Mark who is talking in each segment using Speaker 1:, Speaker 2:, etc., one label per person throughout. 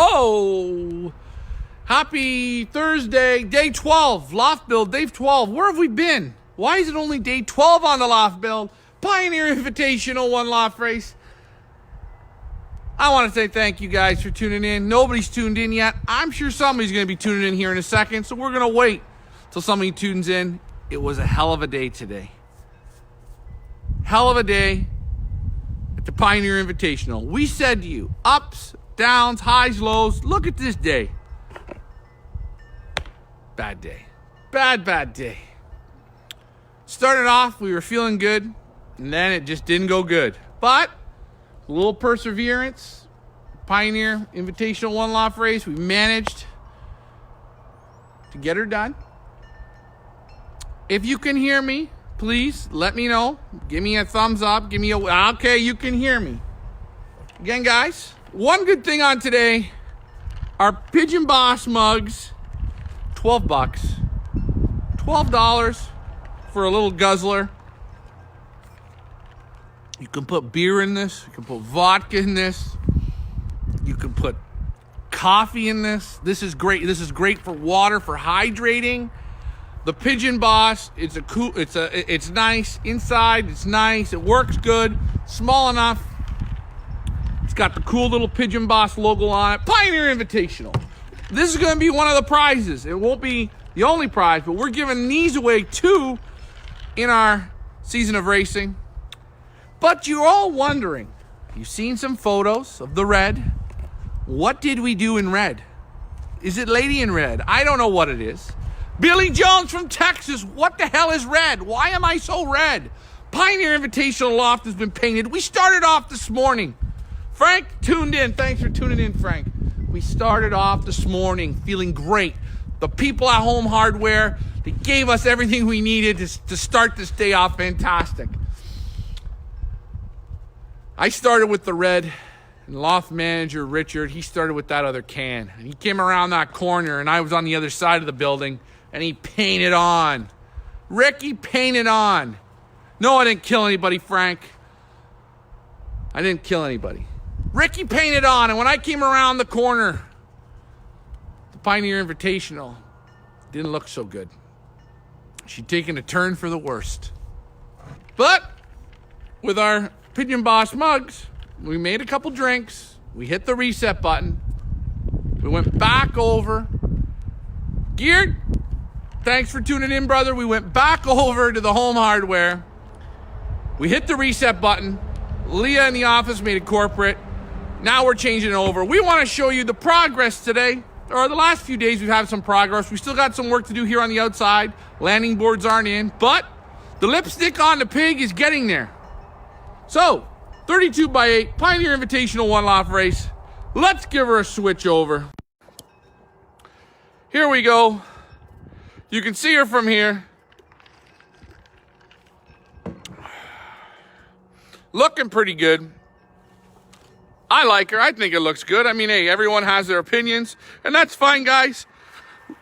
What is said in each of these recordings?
Speaker 1: Oh, happy Thursday, day 12, Loft build, day 12. Where have we been? Why is it only day 12 on the Loft build? Pioneer Invitational One Loft Race. I want to say thank you guys for tuning in. Nobody's tuned in yet. I'm sure somebody's going to be tuning in here in a second, so we're going to wait till somebody tunes in. It was a hell of a day today. Hell of a day at the Pioneer Invitational. We said to you, ups, downs, highs, lows. Look at this day. Bad day. Bad day. Started off, we were feeling good, and then it just didn't go good. But a little perseverance, Pioneer Invitational One Loft Race, we managed to get her done. If you can hear me, please let me know. Give me a thumbs up. Give me a, okay, you can hear me. Again, guys, one good thing on today, our Pigeon Boss mugs, $12. $12 for a little guzzler. You can put beer in this. You can put vodka in this. You can put coffee in this. This is great. This is great for water, for hydrating. The Pigeon Boss, it's nice inside. It's nice. It works good. Small enough. It's got the cool little Pigeon Boss logo on it. Pioneer Invitational. This is going to be one of the prizes. It won't be the only prize, but we're giving these away too in our season of racing. But you're all wondering, you've seen some photos of the red. What did we do in red? Is it Lady in Red? I don't know what it is. Billy Jones from Texas, what the hell is red? Why am I so red? Pioneer Invitational Loft has been painted. We started off this morning. Frank tuned in. Thanks for tuning in, Frank. We started off this morning feeling great. The people at Home Hardware, they gave us everything we needed to start this day off fantastic. I started with the red, and Loft manager Richard, he started with that other can. And he came around that corner, and I was on the other side of the building, and he painted on. Ricky painted on. No, I didn't kill anybody, Frank. I didn't kill anybody. Ricky painted on, and when I came around the corner, the Pioneer Invitational didn't look so good. She'd taken a turn for the worst. But with our Pigeon Boss mugs, we made a couple drinks. We hit the reset button. We went back over. Geared, thanks for tuning in, brother. We went back over to the Home Hardware. We hit the reset button. Leah in the office made it corporate. Now we're changing it over. We want to show you the progress today. Or the last few days we've had some progress. We still got some work to do here on the outside. Landing boards aren't in. But the lipstick on the pig is getting there. So, 32x8, Pioneer Invitational One Loft Race. Let's give her a switch over. Here we go. You can see her from here. Looking pretty good. I like her. I think it looks good. I mean, hey, everyone has their opinions, and that's fine, guys.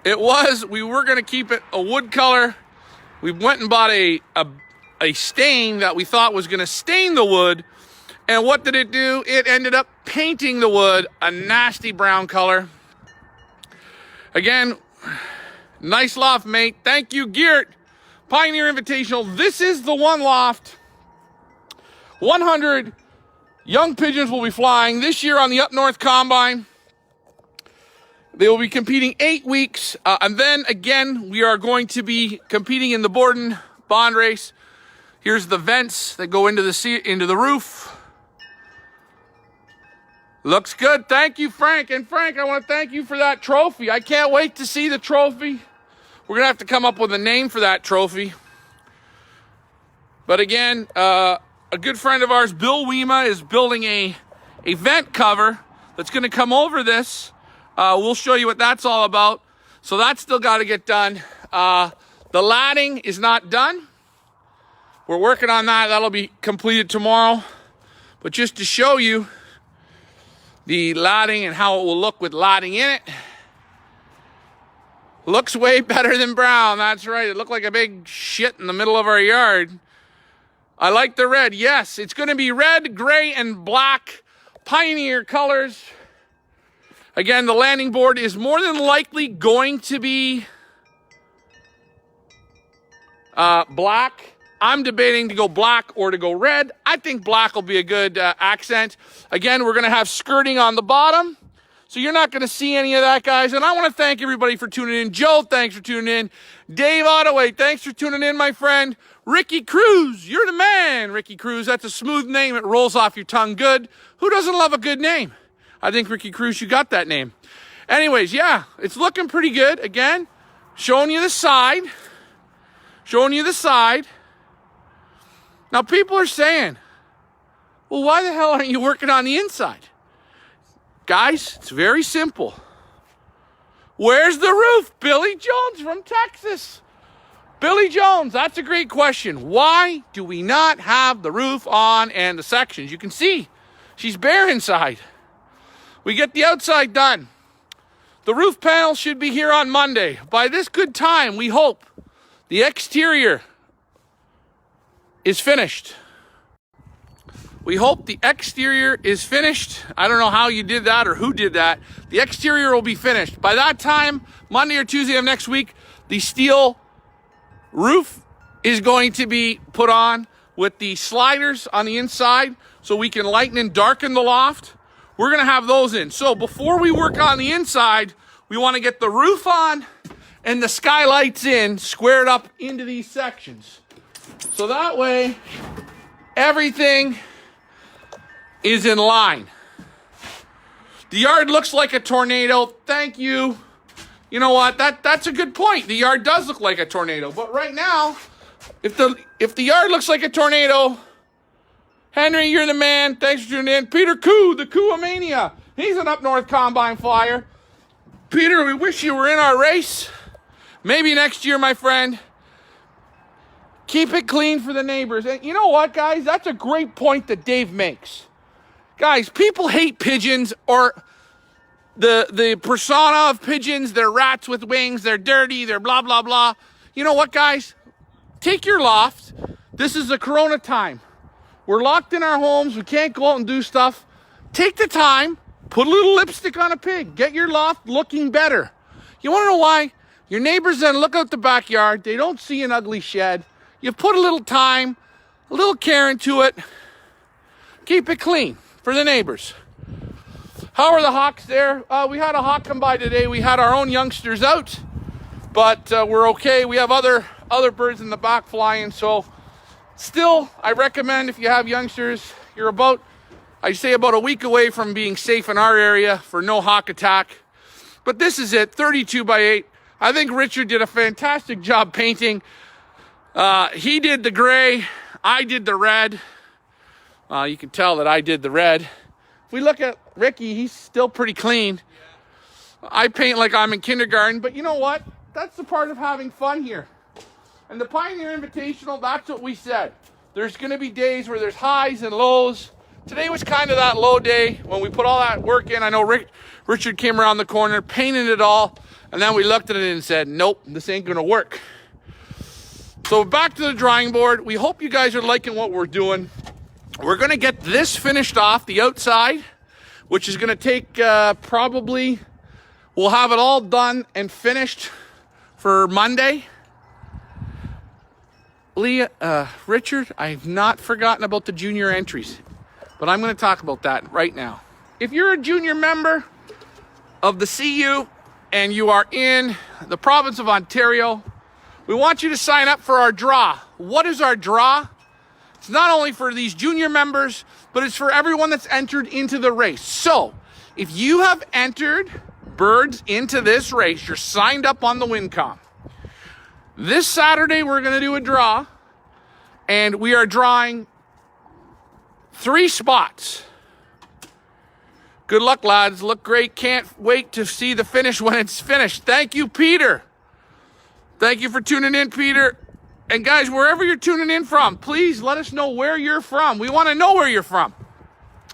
Speaker 1: We were going to keep it a wood color. We went and bought a stain that we thought was going to stain the wood. And what did it do? It ended up painting the wood a nasty brown color. Again, nice loft, mate. Thank you, Geert. Pioneer Invitational. This is the one loft. 100 young pigeons will be flying this year on the Up North Combine. They will be competing 8 weeks. And then, again, we are going to be competing in the Borden Bond Race. Here's the vents that go into the roof. Looks good. Thank you, Frank. And Frank, I want to thank you for that trophy. I can't wait to see the trophy. We're going to have to come up with a name for that trophy. But again, a good friend of ours, Bill Wema, is building a vent cover that's going to come over this. We'll show you what that's all about. So that's still got to get done. The ladding is not done. We're working on that. That'll be completed tomorrow. But just to show you the ladding and how it will look with ladding in it. Looks way better than brown. That's right. It looked like a big shit in the middle of our yard. I like the red. Yes, it's going to be red, gray, and black Pioneer colors. Again, the landing board is more than likely going to be black. I'm debating to go black or to go red. I think black will be a good accent. Again, we're going to have skirting on the bottom, so you're not going to see any of that, guys. And I want to thank everybody for tuning in. Joe, thanks for tuning in. Dave Ottaway, thanks for tuning in, my friend. Ricky Cruz, you're the man. Ricky Cruz, that's a smooth name. It rolls off your tongue good. Who doesn't love a good name? I think, Ricky Cruz, you got that name. Anyways, yeah, it's looking pretty good. Again, showing you the side. Showing you the side. Now, people are saying, well, why the hell aren't you working on the inside? Guys, it's very simple. Where's the roof? Billy Jones from Texas. Billy Jones, that's a great question. Why do we not have the roof on and the sections? You can see she's bare inside. We get the outside done. The roof panel should be here on Monday. By this good time, we hope the exterior is finished. We hope the exterior is finished. I don't know how you did that or who did that. The exterior will be finished. By that time, Monday or Tuesday of next week, the steel roof is going to be put on with the sliders on the inside so we can lighten and darken the loft. We're going to have those in. So before we work on the inside, we want to get the roof on and the skylights in, squared up into these sections. So that way, everything is in line. The yard looks like a tornado. Thank you. You know what? That's a good point. The yard does look like a tornado. But right now, if the yard looks like a tornado, Henry, you're the man. Thanks for tuning in. Peter Koo, the Koo-a-mania. He's an up north combine flyer. Peter, we wish you were in our race. Maybe next year, my friend. Keep it clean for the neighbors. And you know what, guys? That's a great point that Dave makes. Guys, people hate pigeons or the persona of pigeons. They're rats with wings. They're dirty. They're blah, blah, blah. You know what, guys? Take your loft. This is the Corona time. We're locked in our homes. We can't go out and do stuff. Take the time. Put a little lipstick on a pig. Get your loft looking better. You want to know why? Your neighbors then look out the backyard. They don't see an ugly shed. You put a little time, a little care into it. Keep it clean for the neighbors. How are the hawks there? We had a hawk come by today. We had our own youngsters out, but we're okay. We have other birds in the back flying. So still, I recommend if you have youngsters, you're about a week away from being safe in our area for no hawk attack. But this is it, 32 by 8. I think Richard did a fantastic job painting. He did the gray, I did the red. You can tell that I did the red. If we look at Ricky, he's still pretty clean. I paint like I'm in kindergarten, but you know what? That's the part of having fun here. And the Pioneer Invitational, that's what we said. There's going to be days where there's highs and lows. Today was kind of that low day when we put all that work in. I know Richard came around the corner, painted it all, and then we looked at it and said, nope, this ain't going to work. So back to the drawing board. We hope you guys are liking what we're doing. We're going to get this finished off, the outside, which is going to take probably, we'll have it all done and finished for Monday. Richard, I've not forgotten about the junior entries, but I'm going to talk about that right now. If you're a junior member of the CU and you are in the province of Ontario, we want you to sign up for our draw. What is our draw? It's not only for these junior members, but it's for everyone that's entered into the race. So, if you have entered birds into this race, you're signed up on the WinCom. This Saturday, we're going to do a draw, and we are drawing 3 spots. Good luck, lads. Look great. Can't wait to see the finish when it's finished. Thank you, Peter. Thank you for tuning in, Peter. And guys, wherever you're tuning in from, please let us know where you're from. We want to know where you're from.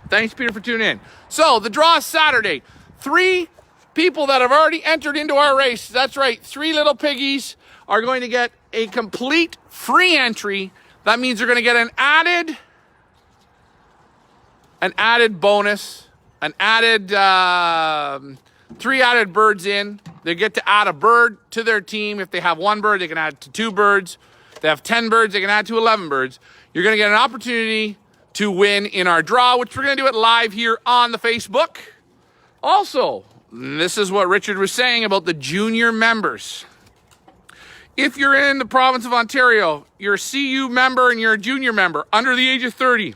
Speaker 1: Thanks, Peter, for tuning in. So, the draw is Saturday. 3 people that have already entered into our race. That's right, 3 little piggies are going to get a complete free entry. That means they're going to get an added bonus, an added 3 added birds in. They get to add a bird to their team. If they have 1 bird, they can add to 2 birds. If they have 10 birds, they can add to 11 birds. You're going to get an opportunity to win in our draw, which we're going to do it live here on the Facebook. Also, this is what Richard was saying about the junior members. If you're in the province of Ontario, you're a CU member and you're a junior member under the age of 30,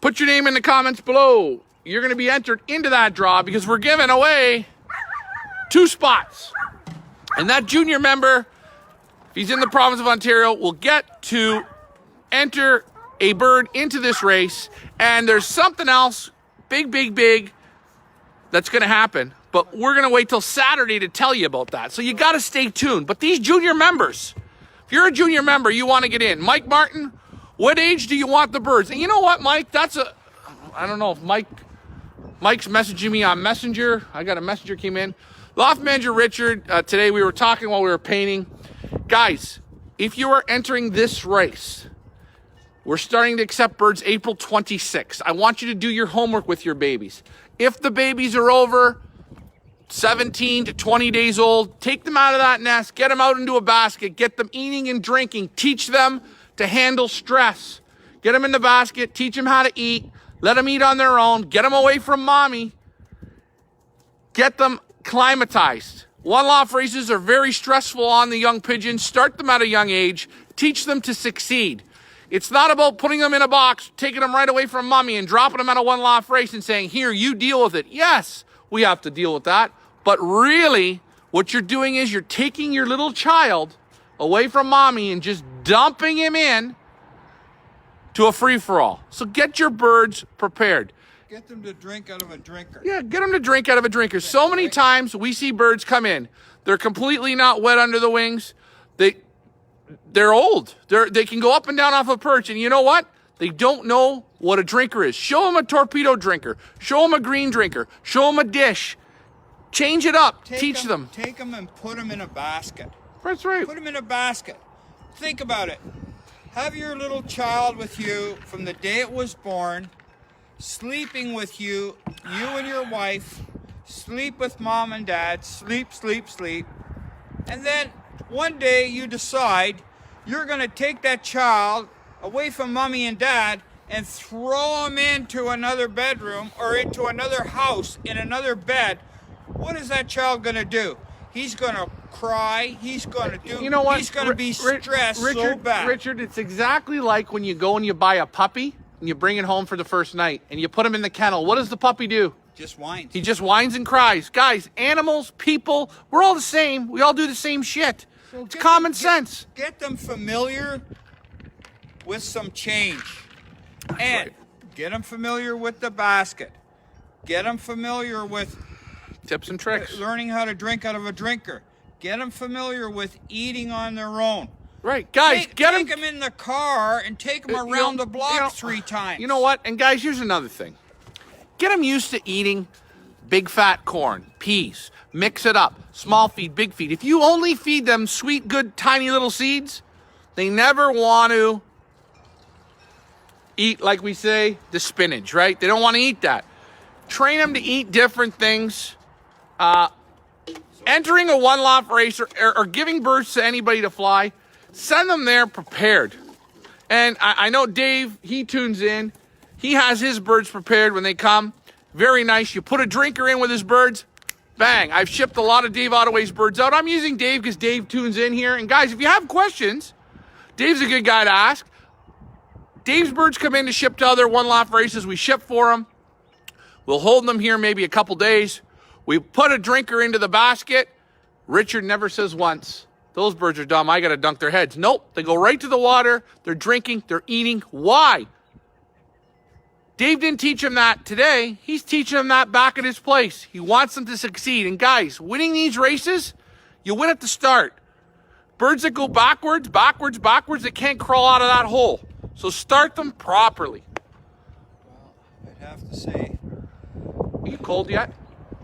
Speaker 1: put your name in the comments below. You're going to be entered into that draw because we're giving away 2 spots. And that junior member, if he's in the province of Ontario, will get to enter a bird into this race. And there's something else big that's going to happen. But we're going to wait till Saturday to tell you about that. So you got to stay tuned. But these junior members, if you're a junior member, you want to get in. Mike Martin, what age do you want the birds? And you know what, Mike? I don't know if Mike's messaging me on Messenger. I got a messenger came in. Loft manager Richard, today we were talking while we were painting. Guys, if you are entering this race, we're starting to accept birds April 26th. I want you to do your homework with your babies. If the babies are over 17 to 20 days old, take them out of that nest, get them out into a basket, get them eating and drinking, teach them to handle stress. Get them in the basket, teach them how to eat, let them eat on their own, get them away from mommy, get them climatized. One-loft races are very stressful on the young pigeons. Start them at a young age, teach them to succeed. It's not about putting them in a box, taking them right away from mommy and dropping them at a one-loft race and saying, here, you deal with it. Yes, we have to deal with that. But really, what you're doing is you're taking your little child away from mommy and just dumping him in to a free-for-all. So get your birds prepared.
Speaker 2: Get them to drink out of a drinker.
Speaker 1: Yeah, get them to drink out of a drinker. So many times we see birds come in. They're completely not wet under the wings. They're old. They can go up and down off a perch. And you know what? They don't know what a drinker is. Show them a torpedo drinker. Show them a green drinker. Show them a dish. Change it up. Teach them.
Speaker 2: Take them and put them in a basket.
Speaker 1: That's right.
Speaker 2: Put them in a basket. Think about it. Have your little child with you from the day it was born, sleeping with you, you and your wife, sleep with mom and dad, sleep. And then one day you decide you're going to take that child away from mommy and dad and throw him into another bedroom or into another house in another bed. What is that child going to do? He's going to cry. He's going to do.
Speaker 1: You know what?
Speaker 2: He's going to be stressed so bad.
Speaker 1: Richard, it's exactly like when you go and you buy a puppy and you bring it home for the first night and you put him in the kennel. What does the puppy do?
Speaker 2: Just whines.
Speaker 1: He just whines and cries. Guys, animals, people, we're all the same. We all do the same shit.
Speaker 2: So
Speaker 1: it's common sense.
Speaker 2: Get them familiar with some change.
Speaker 1: That's
Speaker 2: and
Speaker 1: right.
Speaker 2: Get them familiar with the basket. Get them familiar with
Speaker 1: tips and tricks.
Speaker 2: Learning how to drink out of a drinker. Get them familiar with eating on their own.
Speaker 1: Right, guys,
Speaker 2: take them in the car and take them around the block 3 times.
Speaker 1: You know what? And guys, here's another thing. Get them used to eating big fat corn, peas. Mix it up. Small feed, big feed. If you only feed them sweet, good, tiny little seeds, they never want to eat, like we say, the spinach, right? They don't want to eat that. Train them to eat different things. Entering a one-loft race or giving birds to anybody to fly, send them there prepared. And I know Dave, he tunes in. He has his birds prepared when they come. Very nice. You put a drinker in with his birds, bang. I've shipped a lot of Dave Ottaway's birds out. I'm using Dave because Dave tunes in here. And guys, if you have questions, Dave's a good guy to ask. Dave's birds come in to ship to other one-loft races. We ship for them. We'll hold them here maybe a couple days. We put a drinker into the basket. Richard never says once, those birds are dumb, I got to dunk their heads. Nope, they go right to the water. They're drinking, they're eating. Why? Dave didn't teach him that today. He's teaching him that back at his place. He wants them to succeed. And guys, winning these races, you win at the start. Birds that go backwards, they can't crawl out of that hole. So start them properly.
Speaker 2: Well, I'd have to say.
Speaker 1: Are you cold yet?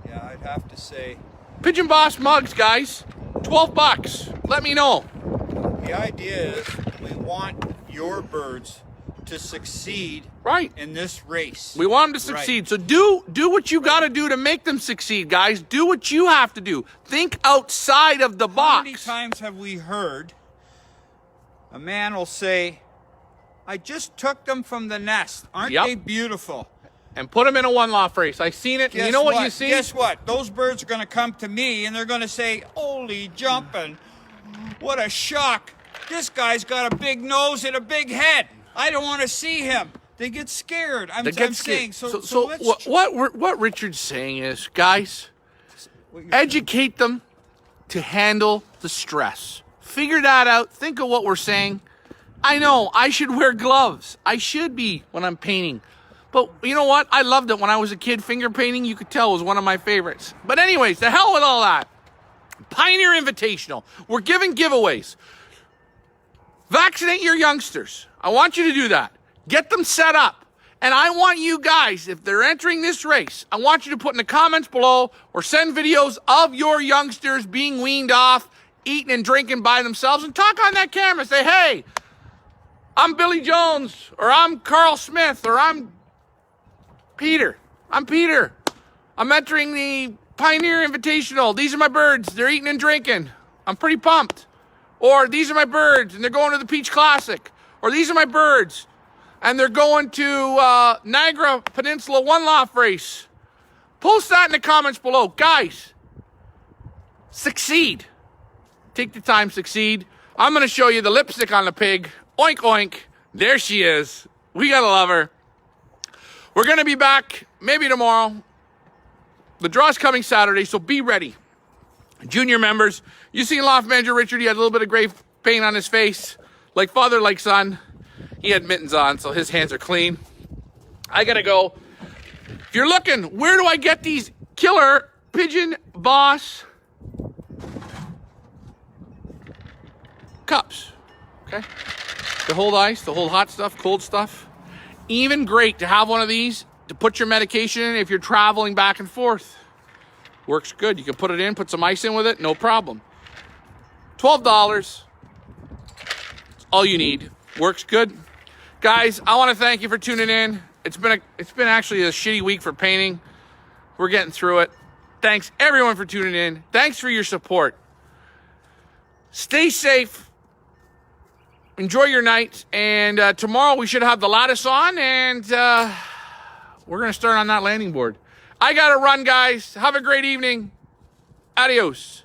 Speaker 2: Yeah, I'd have to say.
Speaker 1: Pigeon Boss mugs, guys. $12. Let me know.
Speaker 2: The idea is we want your birds to succeed
Speaker 1: Right.
Speaker 2: in this race.
Speaker 1: We want them to succeed. So do what you got to do to make them succeed, guys. Do what you have to do. Think outside of the box.
Speaker 2: How many times have we heard a man will say, I just took them from the nest. Aren't
Speaker 1: Yep.
Speaker 2: they beautiful?
Speaker 1: And put them in a one loft race. I seen it.
Speaker 2: Guess
Speaker 1: You know what you see?
Speaker 2: Guess what? Those birds are going to come to me and they're going to say, holy jumping, what a shock. This guy's got a big nose and a big head. I don't want to see him. They get scared. I'm saying. So let's
Speaker 1: what Richard's saying is, guys, educate them to handle the stress. Figure that out. Think of what we're saying. I know I should wear gloves. I should be when I'm painting. But you know what? I loved it when I was a kid. Finger painting, you could tell, was one of my favorites. But anyways, the hell with all that. Pioneer Invitational. We're giving giveaways. Vaccinate your youngsters. I want you to do that. Get them set up. And I want you guys, if they're entering this race, I want you to put in the comments below or send videos of your youngsters being weaned off, eating and drinking by themselves, and talk on that camera. Say, hey, I'm Billy Jones, or I'm Carl Smith, or I'm Peter. I'm Peter. I'm entering the Pioneer Invitational. These are my birds. They're eating and drinking. I'm pretty pumped. Or these are my birds, and they're going to the Peach Classic. Or these are my birds, and they're going to Niagara Peninsula One Loft Race. Post that in the comments below. Guys, succeed. Take the time, succeed. I'm going to show you the lipstick on the pig. Oink, oink. There she is. We got to love her. We're going to be back maybe tomorrow. The draw's coming Saturday, so be ready. Junior members, you seen Loft Manager Richard. He had a little bit of gray paint on his face. Like father, like son. He had mittens on, so his hands are clean. I got to go. If you're looking, where do I get these killer Pigeon Boss cups? Okay. To hold ice, to hold hot stuff, cold stuff. Even great to have one of these to put your medication in if you're traveling back and forth. Works good. You can put it in, put some ice in with it, no problem. $12. All you need. Works good. Guys, I want to thank you for tuning in. It's been actually a shitty week for painting. We're getting through it. Thanks everyone for tuning in. Thanks for your support. Stay safe. Enjoy your night, and tomorrow we should have the lattice on, and we're going to start on that landing board. I got to run, guys. Have a great evening. Adios.